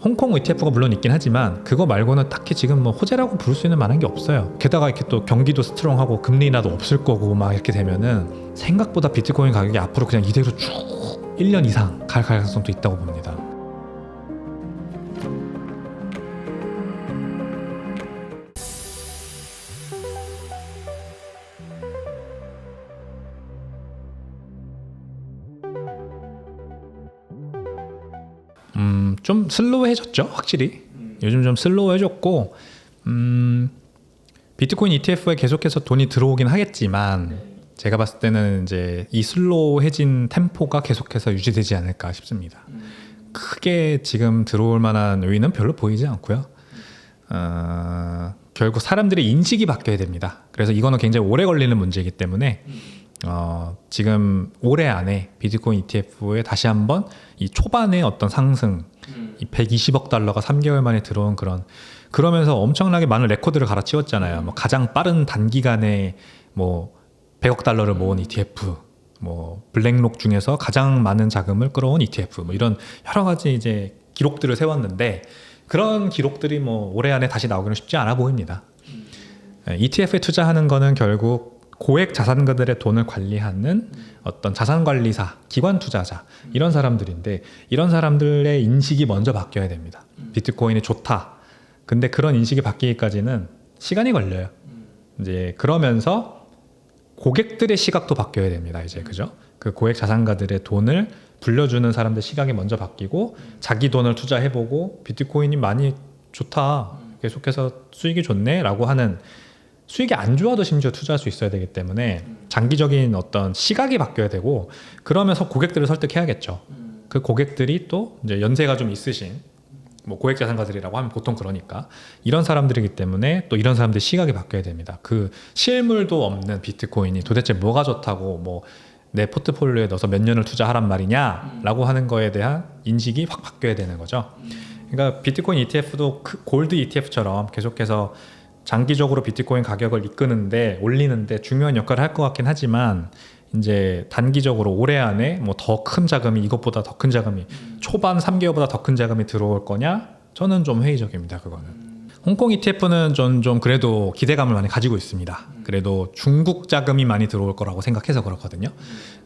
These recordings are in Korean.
홍콩 ETF가 물론 있긴 하지만 그거 말고는 딱히 지금 뭐 호재라고 부를 수 있는 만한 게 없어요. 게다가 이렇게 또 경기도 스트롱하고 금리 인하도 없을 거고 막 이렇게 되면은 생각보다 비트코인 가격이 앞으로 그냥 이대로 쭉 1년 이상 갈 가능성도 있다고 봅니다. 좀 슬로우해졌죠, 확실히. 요즘 좀 슬로우해졌고, 비트코인 ETF에 계속해서 돈이 들어오긴 하겠지만, 제가 봤을 때는 이제 이 슬로우해진 템포가 계속해서 유지되지 않을까 싶습니다. 크게 지금 들어올 만한 요인은 별로 보이지 않고요. 결국 사람들의 인식이 바뀌어야 됩니다. 그래서 이거는 굉장히 오래 걸리는 문제이기 때문에 지금 올해 안에 비트코인 ETF에 다시 한번 이 초반의 어떤 상승, 이 120억 달러가 3개월 만에 들어온 그러면서 엄청나게 많은 레코드를 갈아치웠잖아요. 뭐 가장 빠른 단기간에 뭐 100억 달러를 모은 ETF, 뭐 블랙록 중에서 가장 많은 자금을 끌어온 ETF, 뭐 이런 여러 가지 이제 기록들을 세웠는데 그런 기록들이 뭐 올해 안에 다시 나오기는 쉽지 않아 보입니다. ETF에 투자하는 거는 결국 고액 자산가들의 돈을 관리하는 어떤 자산관리사, 기관 투자자 이런 사람들인데 이런 사람들의 인식이 먼저 바뀌어야 됩니다. 비트코인이 좋다. 근데 그런 인식이 바뀌기까지는 시간이 걸려요. 이제 그러면서 고객들의 시각도 바뀌어야 됩니다. 이제 그죠? 그 고액 자산가들의 돈을 불려주는 사람들 시각이 먼저 바뀌고 자기 돈을 투자해보고 비트코인이 많이 좋다. 계속해서 수익이 좋네라고 하는 수익이 안 좋아도 심지어 투자할 수 있어야 되기 때문에 장기적인 어떤 시각이 바뀌어야 되고 그러면서 고객들을 설득해야겠죠. 그 고객들이 또 이제 연세가 좀 있으신 뭐 고액 자산가들이라고 하면 보통 그러니까 이런 사람들이기 때문에 또 이런 사람들의 시각이 바뀌어야 됩니다. 그 실물도 없는 비트코인이 도대체 뭐가 좋다고 뭐 내 포트폴리오에 넣어서 몇 년을 투자하란 말이냐라고 하는 거에 대한 인식이 확 바뀌어야 되는 거죠. 그러니까 비트코인 ETF도 골드 ETF처럼 계속해서 장기적으로 비트코인 가격을 이끄는데 올리는데 중요한 역할을 할 것 같긴 하지만 이제 단기적으로 올해 안에 뭐 더 큰 자금이 이것보다 더 큰 자금이 초반 3개월보다 더 큰 자금이 들어올 거냐? 저는 좀 회의적입니다. 그거는. 홍콩 ETF는 좀 그래도 기대감을 많이 가지고 있습니다. 그래도 중국 자금이 많이 들어올 거라고 생각해서 그렇거든요.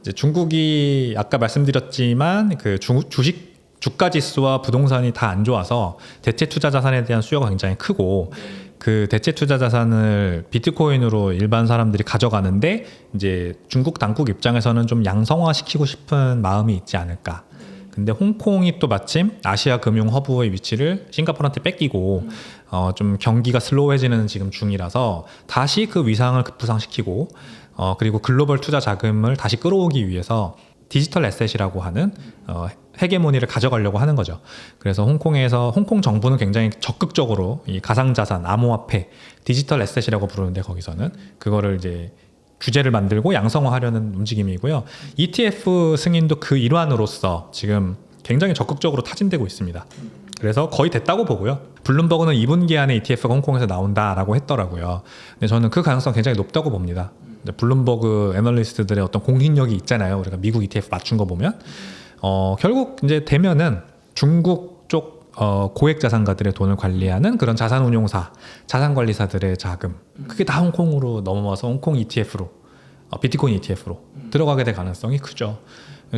이제 중국이 아까 말씀드렸지만 그 주식 주가 지수와 부동산이 다 안 좋아서 대체 투자 자산에 대한 수요가 굉장히 크고 그 대체 투자 자산을 비트코인으로 일반 사람들이 가져가는데 이제 중국 당국 입장에서는 좀 양성화 시키고 싶은 마음이 있지 않을까. 근데 홍콩이 또 마침 아시아 금융 허브의 위치를 싱가포르한테 뺏기고 좀 경기가 슬로우해지는 지금 중이라서 다시 그 위상을 급부상시키고 그리고 글로벌 투자 자금을 다시 끌어오기 위해서 디지털 애셋이라고 하는 헤게모니를 가져가려고 하는 거죠. 그래서 홍콩 정부는 굉장히 적극적으로 이 가상자산, 암호화폐, 디지털 애셋이라고 부르는데 거기서는 그거를 이제 규제를 만들고 양성화하려는 움직임이고요. ETF 승인도 그 일환으로서 지금 굉장히 적극적으로 타진되고 있습니다. 그래서 거의 됐다고 보고요. 블룸버그는 2분기 안에 ETF가 홍콩에서 나온다라고 했더라고요. 근데 저는 그 가능성 굉장히 높다고 봅니다. 블룸버그 애널리스트들의 어떤 공신력이 있잖아요. 우리가 미국 ETF 맞춘 거 보면 결국 이제 되면은 중국 쪽 고액 자산가들의 돈을 관리하는 그런 자산운용사, 자산관리사들의 자금 그게 다 홍콩으로 넘어와서 홍콩 ETF로 비트코인 ETF로 들어가게 될 가능성이 크죠.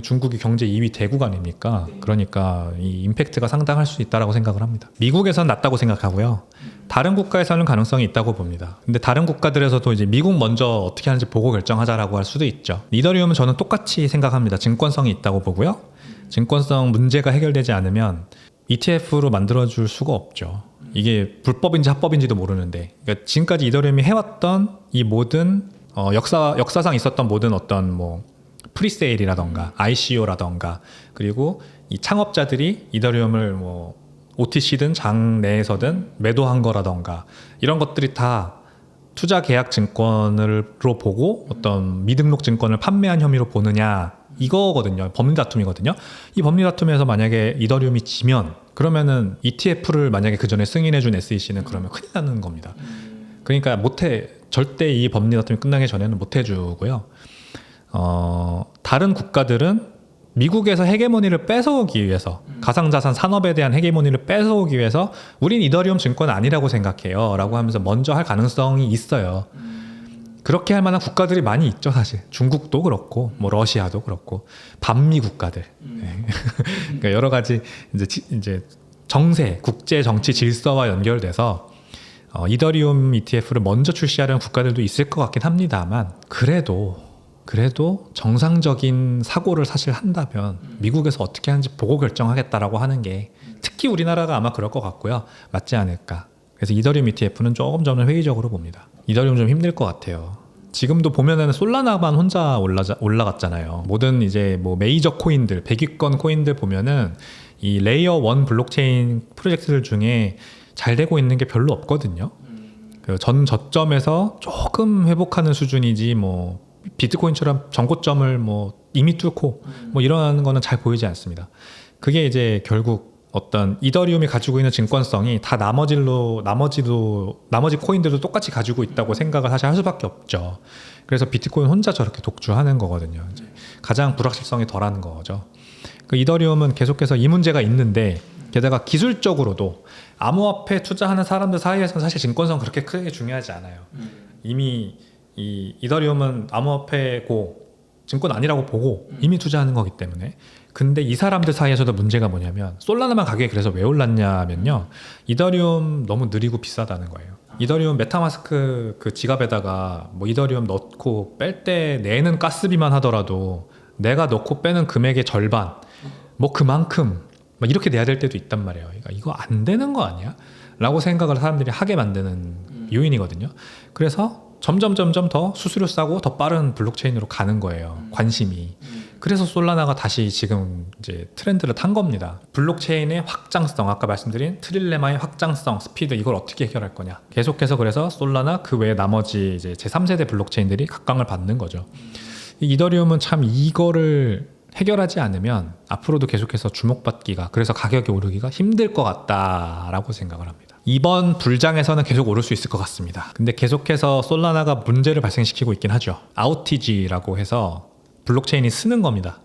중국이 경제 2위 대국 아닙니까? 그러니까 이 임팩트가 상당할 수 있다라고 생각을 합니다. 미국에선 낮다고 생각하고요. 다른 국가에서는 가능성이 있다고 봅니다. 근데 다른 국가들에서도 이제 미국 먼저 어떻게 하는지 보고 결정하자라고 할 수도 있죠. 이더리움은 저는 똑같이 생각합니다. 증권성이 있다고 보고요. 증권성 문제가 해결되지 않으면 ETF로 만들어줄 수가 없죠. 이게 불법인지 합법인지도 모르는데 그러니까 지금까지 이더리움이 해왔던 이 모든 역사상 있었던 모든 어떤 뭐 프리세일이라던가 ICO라던가 그리고 이 창업자들이 이더리움을 뭐 OTC든 장 내에서든 매도한 거라던가 이런 것들이 다 투자 계약 증권으로 보고 어떤 미등록 증권을 판매한 혐의로 보느냐 이거거든요. 법리 다툼이거든요. 이 법리 다툼에서 만약에 이더리움이 지면 그러면은 ETF를 만약에 그 전에 승인해준 SEC는 그러면 큰일 나는 겁니다. 그러니까 절대 이 법리 다툼이 끝나기 전에는 못 해주고요. 다른 국가들은 미국에서 헤게모니를 뺏어오기 위해서 가상자산 산업에 대한 헤게모니를 뺏어오기 위해서 우린 이더리움 증권 아니라고 생각해요 라고 하면서 먼저 할 가능성이 있어요. 그렇게 할 만한 국가들이 많이 있죠. 사실 중국도 그렇고 뭐 러시아도 그렇고 반미 국가들 네. 그러니까 여러 가지 이제 정세 국제 정치 질서와 연결돼서 이더리움 ETF를 먼저 출시하려는 국가들도 있을 것 같긴 합니다만 그래도 정상적인 사고를 사실 한다면 미국에서 어떻게 하는지 보고 결정하겠다라고 하는 게 특히 우리나라가 아마 그럴 것 같고요. 맞지 않을까. 그래서 이더리움 ETF는 조금 저는 회의적으로 봅니다. 이더리움 좀 힘들 것 같아요. 지금도 보면은 솔라나만 혼자 올라갔잖아요. 모든 이제 뭐 메이저 코인들, 100위권 코인들 보면은 이 레이어 1 블록체인 프로젝트들 중에 잘 되고 있는 게 별로 없거든요. 그 전 저점에서 조금 회복하는 수준이지 뭐 비트코인처럼 전고점을 뭐 이미 뚫고 뭐 이런 거는 잘 보이지 않습니다. 그게 이제 결국 어떤 이더리움이 가지고 있는 증권성이 다 나머지 코인들도 똑같이 가지고 있다고 생각을 사실 할 수밖에 없죠. 그래서 비트코인 혼자 저렇게 독주하는 거거든요. 이제 가장 불확실성이 덜한 거죠. 그 이더리움은 계속해서 이 문제가 있는데 게다가 기술적으로도 암호화폐 투자하는 사람들 사이에서는 사실 증권성 그렇게 크게 중요하지 않아요. 이미 이 이더리움은 암호화폐고 증권 아니라고 보고 이미 투자하는 거기 때문에. 근데 이 사람들 사이에서도 문제가 뭐냐면 솔라나만 가격이 그래서 왜 올랐냐면요, 이더리움 너무 느리고 비싸다는 거예요. 이더리움 메타마스크 그 지갑에다가 뭐 이더리움 넣고 뺄 때 내는 가스비만 하더라도 내가 넣고 빼는 금액의 절반 뭐 그만큼 막 이렇게 내야 될 때도 있단 말이에요. 그러니까 이거 안 되는 거 아니야? 라고 생각을 사람들이 하게 만드는 요인이거든요. 그래서 점점 더 수수료 싸고 더 빠른 블록체인으로 가는 거예요. 관심이. 그래서 솔라나가 다시 지금 이제 트렌드를 탄 겁니다. 블록체인의 확장성, 아까 말씀드린 트릴레마의 확장성, 스피드, 이걸 어떻게 해결할 거냐. 계속해서 그래서 솔라나 그 외에 나머지 이제 제3세대 블록체인들이 각광을 받는 거죠. 이더리움은 참 이거를 해결하지 않으면 앞으로도 계속해서 주목받기가, 그래서 가격이 오르기가 힘들 것 같다라고 생각을 합니다. 이번 불장에서는 계속 오를 수 있을 것 같습니다. 근데 계속해서 솔라나가 문제를 발생시키고 있긴 하죠. 아우티지라고 해서 블록체인이 쓰는 겁니다.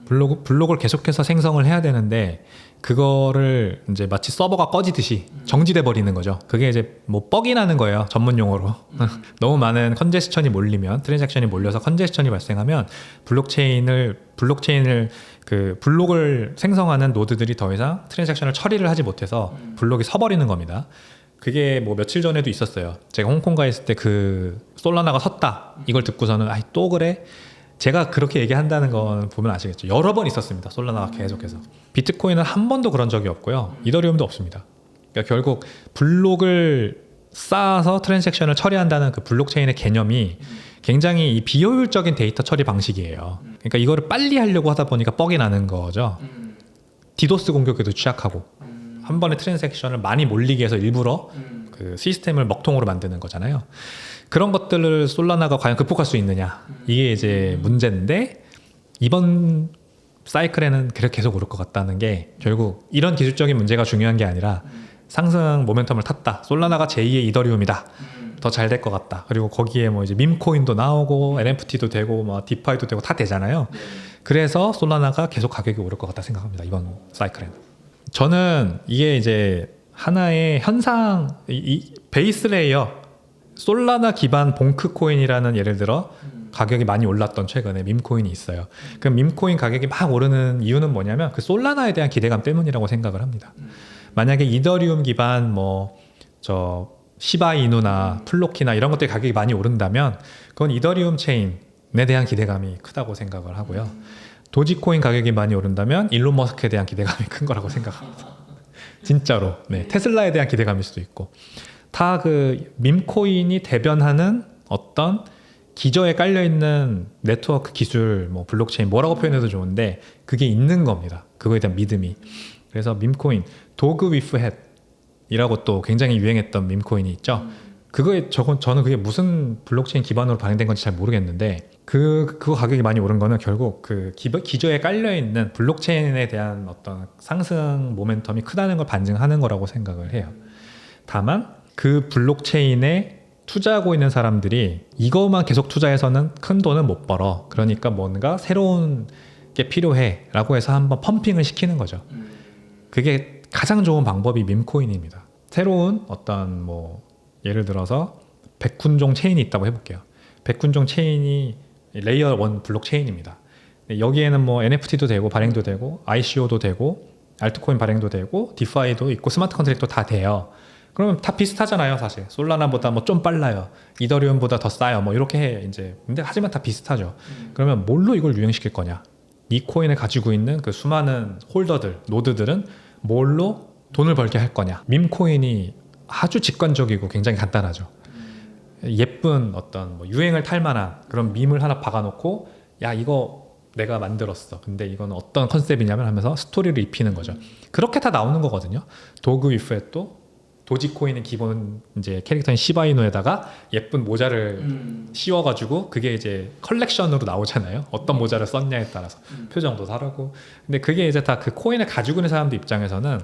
블록을 계속해서 생성을 해야 되는데 그거를 이제 마치 서버가 꺼지듯이 정지돼 버리는 거죠. 그게 이제 뭐 뻑이 나는 거예요, 전문 용어로. 너무 많은 컨제스천이 몰리면, 트랜잭션이 몰려서 컨제스천이 발생하면 블록체인을 그 블록을 생성하는 노드들이 더 이상 트랜잭션을 처리를 하지 못해서 블록이 서버리는 겁니다. 그게 뭐 며칠 전에도 있었어요. 제가 홍콩 가 있을 때 그 솔라나가 섰다 이걸 듣고서는 아이 또 그래? 제가 그렇게 얘기한다는 건 보면 아시겠죠. 여러 번 있었습니다. 솔라나가 계속해서. 비트코인은 한 번도 그런 적이 없고요. 이더리움도 없습니다. 그러니까 결국 블록을 쌓아서 트랜잭션을 처리한다는 그 블록체인의 개념이 굉장히 이 비효율적인 데이터 처리 방식이에요. 그러니까 이거를 빨리 하려고 하다 보니까 뻑이 나는 거죠. 디도스 공격에도 취약하고 한 번에 트랜잭션을 많이 몰리게 해서 일부러 그 시스템을 먹통으로 만드는 거잖아요. 그런 것들을 솔라나가 과연 극복할 수 있느냐, 이게 이제 문제인데 이번 사이클에는 계속 오를 것 같다는 게 결국 이런 기술적인 문제가 중요한 게 아니라 상승 모멘텀을 탔다, 솔라나가 제2의 이더리움이다, 더 잘 될 것 같다, 그리고 거기에 뭐 이제 밈코인도 나오고 NFT도 되고 뭐 디파이도 되고 다 되잖아요. 그래서 솔라나가 계속 가격이 오를 것 같다 생각합니다, 이번 사이클에는. 저는 이게 이제 하나의 현상, 이 베이스 레이어 솔라나 기반 봉크 코인이라는, 예를 들어 가격이 많이 올랐던 최근에 밈코인이 있어요. 그 밈코인 가격이 막 오르는 이유는 뭐냐면 그 솔라나에 대한 기대감 때문이라고 생각을 합니다. 만약에 이더리움 기반 뭐 저 시바이누나 플로키나 이런 것들 가격이 많이 오른다면 그건 이더리움 체인에 대한 기대감이 크다고 생각을 하고요. 도지코인 가격이 많이 오른다면 일론 머스크에 대한 기대감이 큰 거라고 생각합니다. 진짜로. 네, 테슬라에 대한 기대감일 수도 있고. 다 그 밈코인이 대변하는 어떤 기저에 깔려있는 네트워크 기술, 뭐 블록체인 뭐라고 표현해도 좋은데 그게 있는 겁니다. 그거에 대한 믿음이. 그래서 밈코인, 도그 위프 햇이라고 또 굉장히 유행했던 밈코인이 있죠. 저는 그게 무슨 블록체인 기반으로 발행된 건지 잘 모르겠는데 그거 가격이 많이 오른 거는 결국 그 기저에 깔려있는 블록체인에 대한 어떤 상승 모멘텀이 크다는 걸 반증하는 거라고 생각을 해요. 다만 그 블록체인에 투자하고 있는 사람들이 이것만 계속 투자해서는 큰 돈은 못 벌어. 그러니까 뭔가 새로운 게 필요해 라고 해서 한번 펌핑을 시키는 거죠. 그게 가장 좋은 방법이 밈코인입니다. 새로운 어떤 뭐 예를 들어서 백훈종 체인이 있다고 해볼게요. 백훈종 체인이 레이어 1 블록체인입니다. 여기에는 뭐 NFT도 되고 발행도 되고 ICO도 되고 알트코인 발행도 되고 디파이도 있고 스마트 컨트랙트도 다 돼요. 그러면 다 비슷하잖아요, 사실. 솔라나보다 뭐 좀 빨라요. 이더리움보다 더 싸요. 뭐 이렇게 해 이제. 근데 하지만 다 비슷하죠. 그러면 뭘로 이걸 유행시킬 거냐? 이 코인을 가지고 있는 그 수많은 홀더들, 노드들은 뭘로 돈을 벌게 할 거냐? 밈코인이 아주 직관적이고 굉장히 간단하죠. 예쁜 어떤 뭐 유행을 탈 만한 그런 밈을 하나 박아놓고 야 이거 내가 만들었어. 근데 이건 어떤 컨셉이냐면 하면서 스토리를 입히는 거죠. 그렇게 다 나오는 거거든요. 도그 위프에 또 도지코인의 기본 이제 캐릭터인 시바이누에다가 예쁜 모자를 씌워가지고 그게 이제 컬렉션으로 나오잖아요. 어떤 모자를 썼냐에 따라서 표정도 다르고. 근데 그게 이제 다 그 코인을 가지고 있는 사람들 입장에서는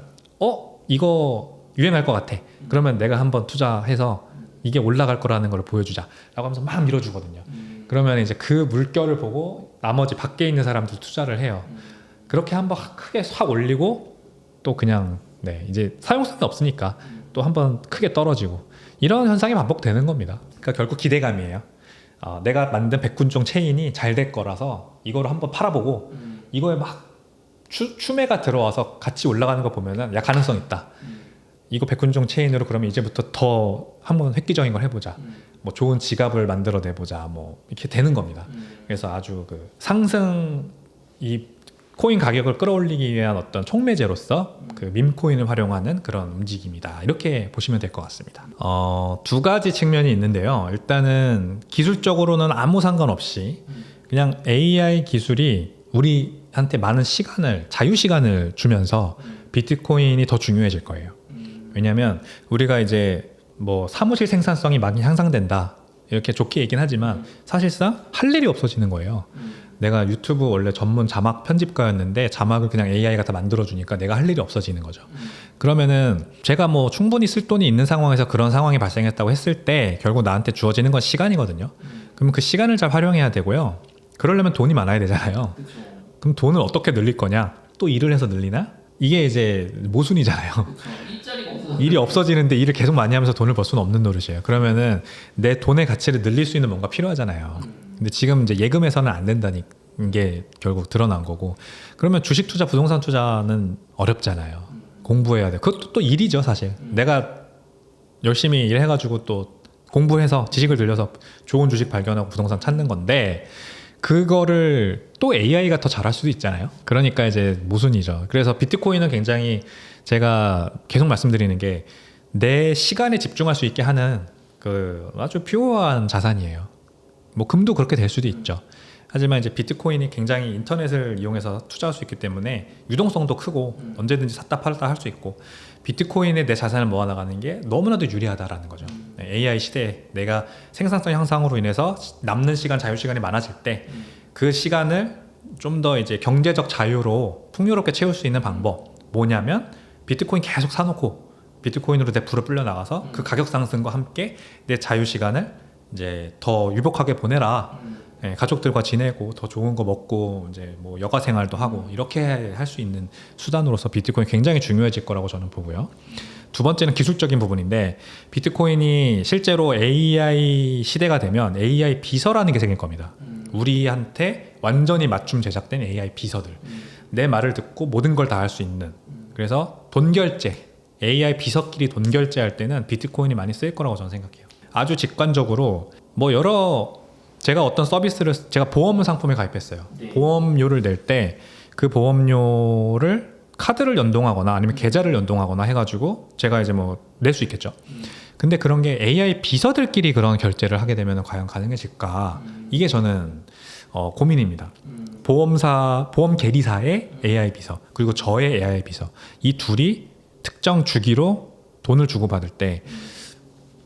이거 유행할 것 같아. 그러면 내가 한번 투자해서 이게 올라갈 거라는 걸 보여주자 라고 하면서 막 밀어주거든요. 그러면 이제 그 물결을 보고 나머지 밖에 있는 사람들 투자를 해요. 그렇게 한번 크게 확 올리고 또 그냥 이제 사용성이 없으니까 또 한번 크게 떨어지고 이런 현상이 반복되는 겁니다. 그러니까 결국 기대감이에요. 내가 만든 백군종 체인이 잘 될 거라서 이거를 한번 팔아보고 이거에 막 추매가 들어와서 같이 올라가는 거 보면은 야 가능성 있다. 이거 백군종 체인으로 그러면 이제부터 더 한번 획기적인 걸 해보자. 뭐 좋은 지갑을 만들어내보자. 뭐 이렇게 되는 겁니다. 그래서 아주 그 상승 이 코인 가격을 끌어올리기 위한 어떤 촉매제로서 그 밈코인을 활용하는 그런 움직임이다. 이렇게 보시면 될 것 같습니다. 두 가지 측면이 있는데요. 일단은 기술적으로는 아무 상관없이 그냥 AI 기술이 우리한테 많은 시간을 자유 시간을 주면서 비트코인이 더 중요해질 거예요. 왜냐하면 우리가 이제 뭐 사무실 생산성이 많이 향상된다 이렇게 좋게 얘기는 하지만 사실상 할 일이 없어지는 거예요. 내가 유튜브 원래 전문 자막 편집가였는데 자막을 그냥 AI가 다 만들어주니까 내가 할 일이 없어지는 거죠. 그러면은 제가 뭐 충분히 쓸 돈이 있는 상황에서 그런 상황이 발생했다고 했을 때 결국 나한테 주어지는 건 시간이거든요. 그럼 그 시간을 잘 활용해야 되고요. 그러려면 돈이 많아야 되잖아요. 그럼 돈을 어떻게 늘릴 거냐? 또 일을 해서 늘리나? 이게 이제 모순이잖아요. 일이 없어지는데 일을 계속 많이 하면서 돈을 벌 수는 없는 노릇이에요. 그러면은 내 돈의 가치를 늘릴 수 있는 뭔가 필요하잖아요. 근데 지금 이제 예금에서는 안 된다는 게 결국 드러난 거고. 그러면 주식 투자, 부동산 투자는 어렵잖아요. 공부해야 돼. 그것도 또 일이죠, 사실. 내가 열심히 일해가지고 또 공부해서 지식을 들려서 좋은 주식 발견하고 부동산 찾는 건데 그거를 또 AI가 더 잘할 수도 있잖아요. 그러니까 이제 모순이죠. 그래서 비트코인은 굉장히 제가 계속 말씀드리는 게 내 시간에 집중할 수 있게 하는 그 아주 퓨어한 자산이에요. 뭐 금도 그렇게 될 수도 있죠. 하지만 이제 비트코인이 굉장히 인터넷을 이용해서 투자할 수 있기 때문에 유동성도 크고 언제든지 샀다 팔았다 할 수 있고 비트코인에 내 자산을 모아나가는 게 너무나도 유리하다라는 거죠. AI 시대에 내가 생산성 향상으로 인해서 남는 시간, 자유시간이 많아질 때 그 시간을 좀 더 이제 경제적 자유로 풍요롭게 채울 수 있는 방법 뭐냐면 비트코인 계속 사놓고 비트코인으로 내 불을 불려 나가서 그 가격 상승과 함께 내 자유시간을 이제 더 유복하게 보내라. 가족들과 지내고 더 좋은 거 먹고 이제 뭐 여가 생활도 하고 이렇게 할 수 있는 수단으로서 비트코인 굉장히 중요해질 거라고 저는 보고요. 두 번째는 기술적인 부분인데 비트코인이 실제로 AI 시대가 되면 AI 비서라는 게 생길 겁니다. 우리한테 완전히 맞춤 제작된 AI 비서들. 내 말을 듣고 모든 걸 다 할 수 있는. 그래서 돈 결제, AI 비서끼리 돈 결제할 때는 비트코인이 많이 쓰일 거라고 저는 생각해요. 아주 직관적으로 뭐 제가 어떤 서비스를 제가 보험 상품에 가입했어요. 보험료를 낼 때 그 보험료를 카드를 연동하거나 아니면 계좌를 연동하거나 해가지고 제가 이제 뭐 낼 수 있겠죠. 근데 그런 게 AI 비서들끼리 그런 결제를 하게 되면 과연 가능해질까? 이게 저는 고민입니다. 보험 계리사의 AI 비서 그리고 저의 AI 비서 이 둘이 특정 주기로 돈을 주고받을 때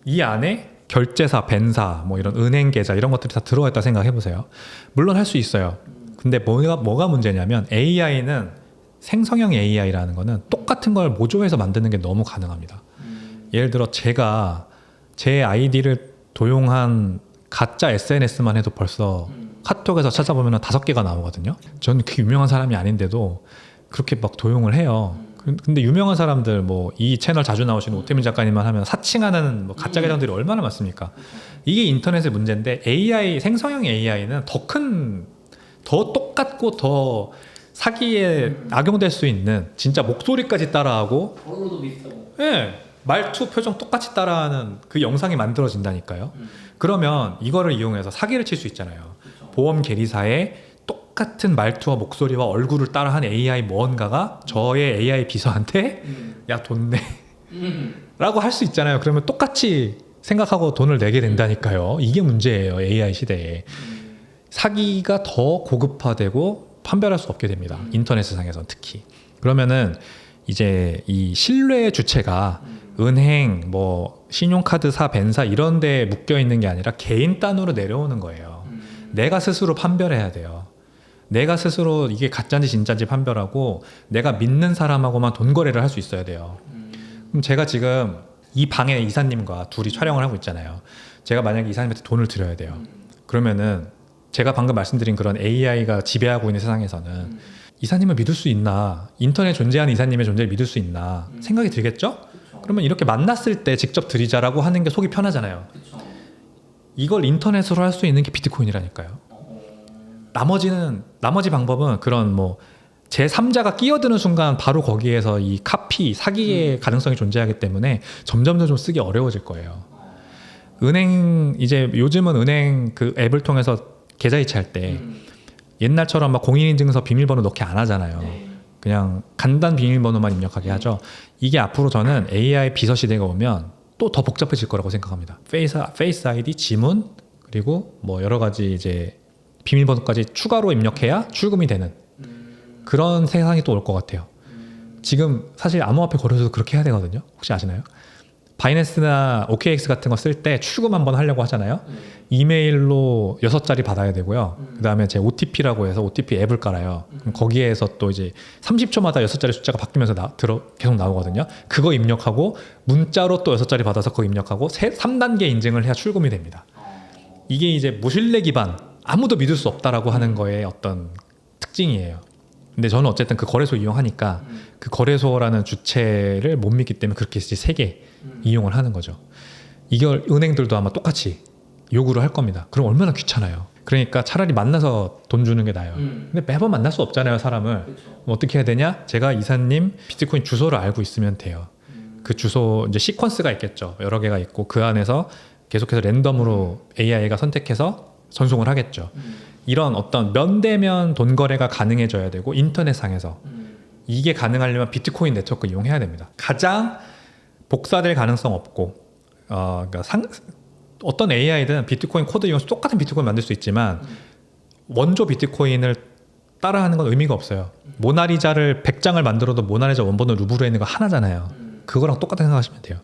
이 안에 결제사, 벤사, 뭐 이런 은행 계좌 이런 것들이 다 들어가 있다 생각해 보세요. 물론 할 수 있어요. 근데 뭐가 문제냐면 AI는 생성형 AI라는 거는 똑같은 걸 모조해서 만드는 게 너무 가능합니다. 예를 들어 제가 제 아이디를 도용한 가짜 SNS만 해도 벌써 카톡에서 찾아보면 5개가 나오거든요. 저는 그 유명한 사람이 아닌데도 그렇게 막 도용을 해요. 근데 유명한 사람들 뭐 이 채널 자주 나오시는 오태민 작가님만 하면 사칭하는 뭐 가짜 계정들이 얼마나 많습니까? 이게 인터넷의 문제인데 AI 생성형 AI는 더 똑같고 더 사기에 악용될 수 있는 진짜 목소리까지 따라하고 언어도 비슷하고 예, 말투 표정 똑같이 따라하는 그 영상이 만들어진다니까요. 그러면 이거를 이용해서 사기를 칠 수 있잖아요. 그쵸. 보험 계리사에 똑같은 말투와 목소리와 얼굴을 따라한 AI 무언가가 저의 AI 비서한테 야 돈 내 라고 할 수 있잖아요. 그러면 똑같이 생각하고 돈을 내게 된다니까요. 이게 문제예요. AI 시대에. 사기가 더 고급화되고 판별할 수 없게 됩니다. 인터넷 세상에서는 특히. 그러면은 이제 이 신뢰의 주체가 은행, 뭐 신용카드사, 벤사 이런 데에 묶여 있는 게 아니라 개인 단으로 내려오는 거예요. 내가 스스로 판별해야 돼요. 내가 스스로 이게 가짜인지 진짜인지 판별하고 내가 믿는 사람하고만 돈 거래를 할 수 있어야 돼요. 그럼 제가 지금 이 방에 이사님과 둘이 촬영을 하고 있잖아요. 제가 만약에 이사님한테 돈을 드려야 돼요. 그러면은 제가 방금 말씀드린 그런 AI가 지배하고 있는 세상에서는 이사님을 믿을 수 있나, 인터넷 존재하는 이사님의 존재를 믿을 수 있나 생각이 들겠죠? 그러면 이렇게 만났을 때 직접 드리자라고 하는 게 속이 편하잖아요. 그쵸. 이걸 인터넷으로 할 수 있는 게 비트코인이라니까요. 나머지 방법은 그런 뭐 제3자가 끼어드는 순간 바로 거기에서 이 카피, 사기의 가능성이 존재하기 때문에 점점 더 좀 쓰기 어려워질 거예요. 은행 이제 요즘은 은행 그 앱을 통해서 계좌 이체할 때 옛날처럼 막 공인인증서 비밀번호 넣기 안 하잖아요. 그냥 간단 비밀번호만 입력하게 하죠. 이게 앞으로 저는 AI 비서 시대가 오면 또 더 복잡해질 거라고 생각합니다. 페이스 아이디, 지문, 그리고 뭐 여러 가지 이제 비밀번호까지 추가로 입력해야 출금이 되는 그런 세상이 또 올 것 같아요. 지금 사실 암호화폐 거래소도 그렇게 해야 되거든요. 혹시 아시나요? 바이낸스나 OKX 같은 거 쓸 때 출금 한번 하려고 하잖아요. 이메일로 6자리 받아야 되고요. 그 다음에 제 OTP라고 해서 OTP 앱을 깔아요. 그럼 거기에서 또 이제 30초마다 6자리 숫자가 바뀌면서 계속 나오거든요. 그거 입력하고 문자로 또 6자리 받아서 그거 입력하고 3단계 인증을 해야 출금이 됩니다. 이게 이제 무신뢰 기반, 아무도 믿을 수 없다라고 하는 거의 어떤 특징이에요. 근데 저는 어쨌든 그 거래소 이용하니까 그 거래소라는 주체를 못 믿기 때문에 그렇게 이제 3개 이용을 하는 거죠. 이걸 은행들도 아마 똑같이 요구를 할 겁니다. 그럼 얼마나 귀찮아요. 그러니까 차라리 만나서 돈 주는 게 나아요. 근데 매번 만날 수 없잖아요, 사람을. 뭐 어떻게 해야 되냐? 제가 이사님 비트코인 주소를 알고 있으면 돼요. 그 주소 이제 시퀀스가 있겠죠. 여러 개가 있고 그 안에서 계속해서 랜덤으로 AI가 선택해서 전송을 하겠죠. 이런 어떤 면대면 돈 거래가 가능해져야 되고 인터넷상에서 이게 가능하려면 비트코인 네트워크 이용해야 됩니다. 가장 복사될 가능성 없고 그러니까 어떤 AI든 비트코인 코드 이용해서 똑같은 비트코인 만들 수 있지만 원조 비트코인을 따라하는 건 의미가 없어요. 모나리자를 100장을 만들어도 모나리자 원본은 루브르에 있는 거 하나잖아요. 그거랑 똑같은 생각하시면 돼요.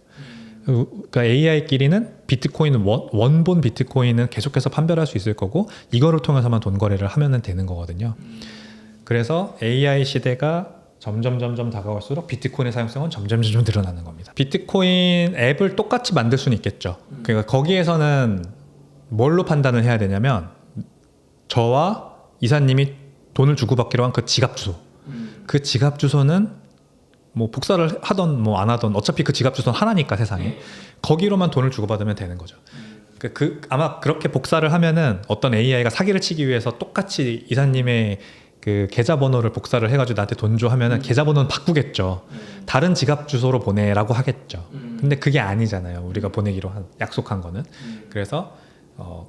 그러니까 AI끼리는 비트코인 원본 비트코인은 계속해서 판별할 수 있을 거고 이거를 통해서만 돈 거래를 하면 되는 거거든요. 그래서 AI 시대가 점점 다가갈수록 비트코인의 사용성은 점점 늘어나는 겁니다. 비트코인 앱을 똑같이 만들 수는 있겠죠. 그러니까 거기에서는 뭘로 판단을 해야 되냐면 저와 이사님이 돈을 주고받기로 한 그 지갑 주소. 그 지갑 주소는 뭐 복사를 하던 뭐 안 하던 어차피 그 지갑 주소는 하나니까 세상에 거기로만 돈을 주고받으면 되는 거죠. 아마 그렇게 복사를 하면은 어떤 AI가 사기를 치기 위해서 똑같이 이사님의 그 계좌번호를 복사를 해가지고 나한테 돈 줘 하면은 계좌번호는 바꾸겠죠. 다른 지갑 주소로 보내라고 하겠죠. 근데 그게 아니잖아요. 우리가 보내기로 약속한 거는. 그래서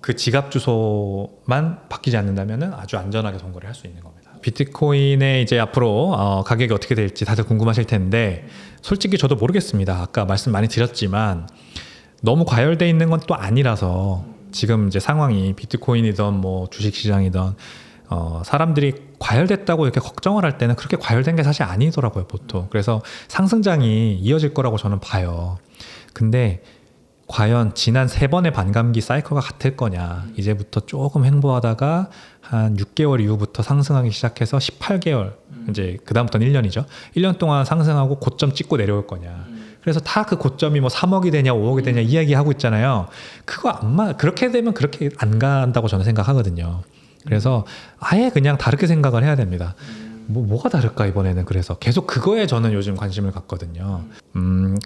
그 지갑 주소만 바뀌지 않는다면은 아주 안전하게 돈 거래를 할 수 있는 겁니다. 비트코인의 이제 앞으로 가격이 어떻게 될지 다들 궁금하실 텐데 솔직히 저도 모르겠습니다. 아까 말씀 많이 드렸지만 너무 과열돼 있는 건 또 아니라서 지금 이제 상황이 비트코인이든 뭐 주식시장이든 사람들이 과열됐다고 이렇게 걱정을 할 때는 그렇게 과열된 게 사실 아니더라고요, 보통. 그래서 상승장이 이어질 거라고 저는 봐요. 근데 과연 지난 3번의 반감기 사이클과 같을 거냐. 이제부터 조금 횡보하다가 한 6개월 이후부터 상승하기 시작해서 18개월, 이제 그다음부터는 1년이죠. 1년 동안 상승하고 고점 찍고 내려올 거냐. 그래서 다 그 고점이 뭐 3억이 되냐 5억이 되냐 이야기하고 있잖아요. 그거 그렇게 되면 그렇게 안 간다고 저는 생각하거든요. 그래서 아예 그냥 다르게 생각을 해야 됩니다. 뭐가 다를까 이번에는. 그래서 계속 그거에 저는 요즘 관심을 갖거든요.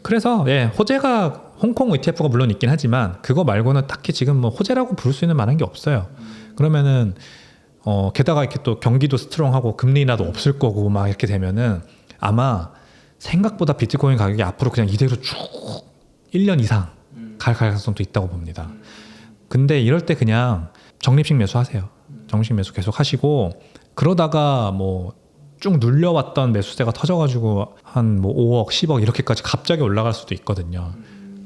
그래서 예, 호재가 홍콩 ETF가 물론 있긴 하지만 그거 말고는 딱히 지금 뭐 호재라고 부를 수 있는 만한 게 없어요. 그러면은 게다가 이렇게 또 경기도 스트롱하고 금리 인하도 없을 거고 막 이렇게 되면은 아마 생각보다 비트코인 가격이 앞으로 그냥 이대로 쭉 1년 이상 갈 가능성도 있다고 봅니다. 근데 이럴 때 그냥 적립식 매수하세요. 적립식 매수 계속 하시고, 그러다가 뭐 쭉 눌려왔던 매수세가 터져가지고 한 뭐 5억, 10억 이렇게까지 갑자기 올라갈 수도 있거든요.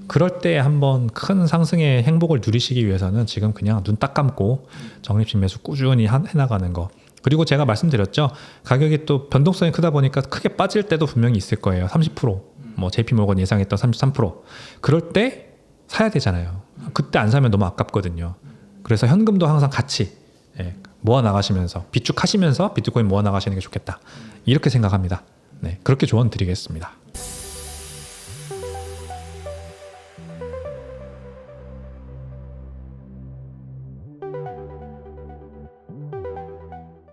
그럴 때 한번 큰 상승의 행복을 누리시기 위해서는 지금 그냥 눈 딱 감고 적립식 매수 꾸준히 해나가는 거. 그리고 제가 말씀드렸죠. 가격이 또 변동성이 크다 보니까 크게 빠질 때도 분명히 있을 거예요. 30%, 뭐 JP모건 예상했던 33%. 그럴 때 사야 되잖아요. 그때 안 사면 너무 아깝거든요. 그래서 현금도 항상 같이 모아 나가시면서 비축하시면서 비트코인 모아 나가시는 게 좋겠다. 이렇게 생각합니다. 네, 그렇게 조언 드리겠습니다.